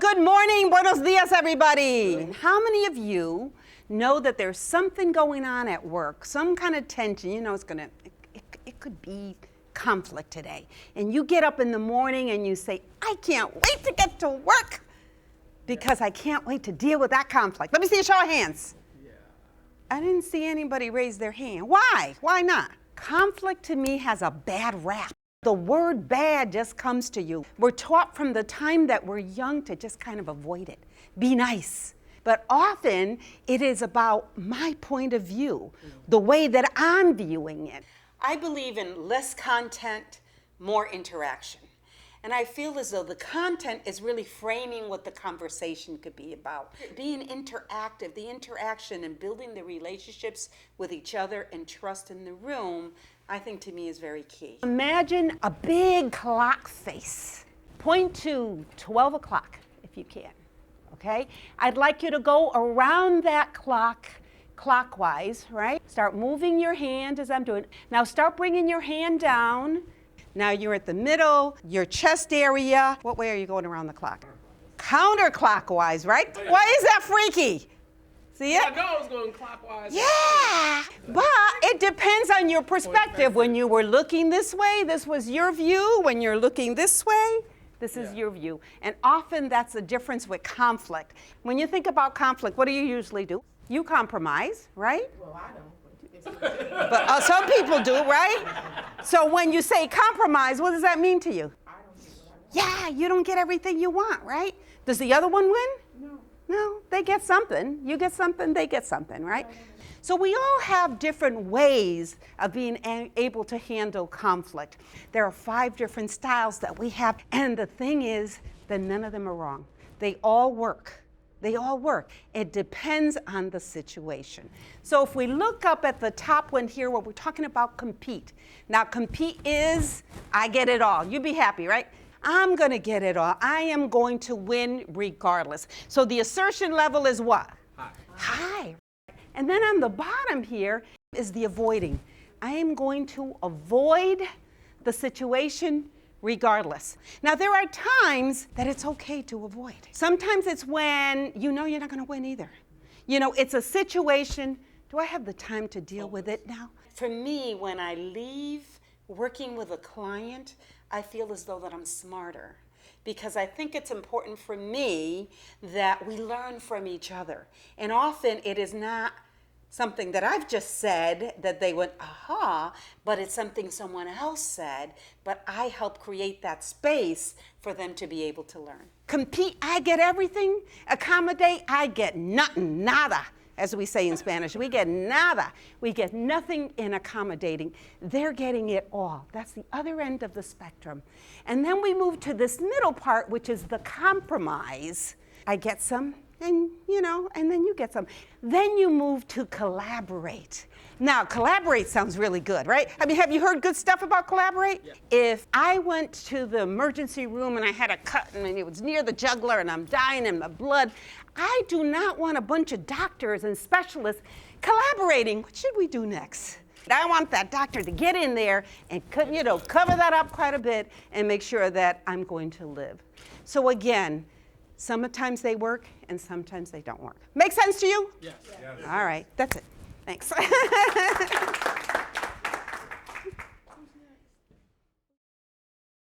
Good morning, buenos dias, everybody. How many of you know that there's something going on at work, some kind of tension, it could be conflict today. And you get up in the morning and you say, I can't wait to get to work because I can't wait to deal with that conflict. Let me see a show of hands. Yeah. I didn't see anybody raise their hand. Why? Why not? Conflict to me has a bad rap. The word bad just comes to you. We're taught from the time that we're young to just kind of avoid it. Be nice. But often it is about my point of view, the way that I'm viewing it. I believe in less content, more interaction. And I feel as though the content is really framing what the conversation could be about. Being interactive, the interaction and building the relationships with each other and trust in the room, I think to me is very key. Imagine a big clock face. Point to 12 o'clock if you can, okay? I'd like you to go around that clock clockwise, right? Start moving your hand as I'm doing. Now start bringing your hand down. Now you're at the middle, your chest area. What way are you going around the clock? Counterclockwise, right? Why is that freaky? See it? I know I was going clockwise. Yeah, but it depends on your perspective. When you were looking this way, this was your view. When you're looking this way, this is your view. And often that's the difference with conflict. When you think about conflict, what do you usually do? You compromise, right? Well, I don't. But some people do, right? So when you say compromise, what does that mean to you? I don't get what Yeah, you don't get everything you want, right? Does the other one win? No. No, they get something. You get something, they get something, right? So we all have different ways of being able to handle conflict. There are 5 different styles that we have, and the thing is that none of them are wrong. They all work. They all work. It depends on the situation. So if we look up at the top one here where we're talking about compete. Now compete is, I get it all. You be happy, right? I'm going to get it all. I am going to win regardless. So the assertion level is what? High. High. And then on the bottom here is the avoiding. I am going to avoid the situation regardless. Now there are times that it's okay to avoid. Sometimes it's when you know you're not going to win either. You know, it's a situation. Do I have the time to deal with it now? For me, when I leave working with a client, I feel as though that I'm smarter, because I think it's important for me that we learn from each other. And often it is not something that I've just said that they went, aha, but it's something someone else said, but I help create that space for them to be able to learn. Compete, I get everything. Accommodate, I get nothing, nada. As we say in Spanish, we get nada. We get nothing in accommodating. They're getting it all. That's the other end of the spectrum. And then we move to this middle part, which is the compromise. I get some, and then you get some. Then you move to collaborate. Now, collaborate sounds really good, right? I mean, have you heard good stuff about collaborate? Yeah. If I went to the emergency room and I had a cut and it was near the jugular and I'm dying in the blood, I do not want a bunch of doctors and specialists collaborating. What should we do next? I want that doctor to get in there and cover that up quite a bit and make sure that I'm going to live. So again, sometimes they work and sometimes they don't work. Make sense to you? Yes. All right, that's it. Thanks.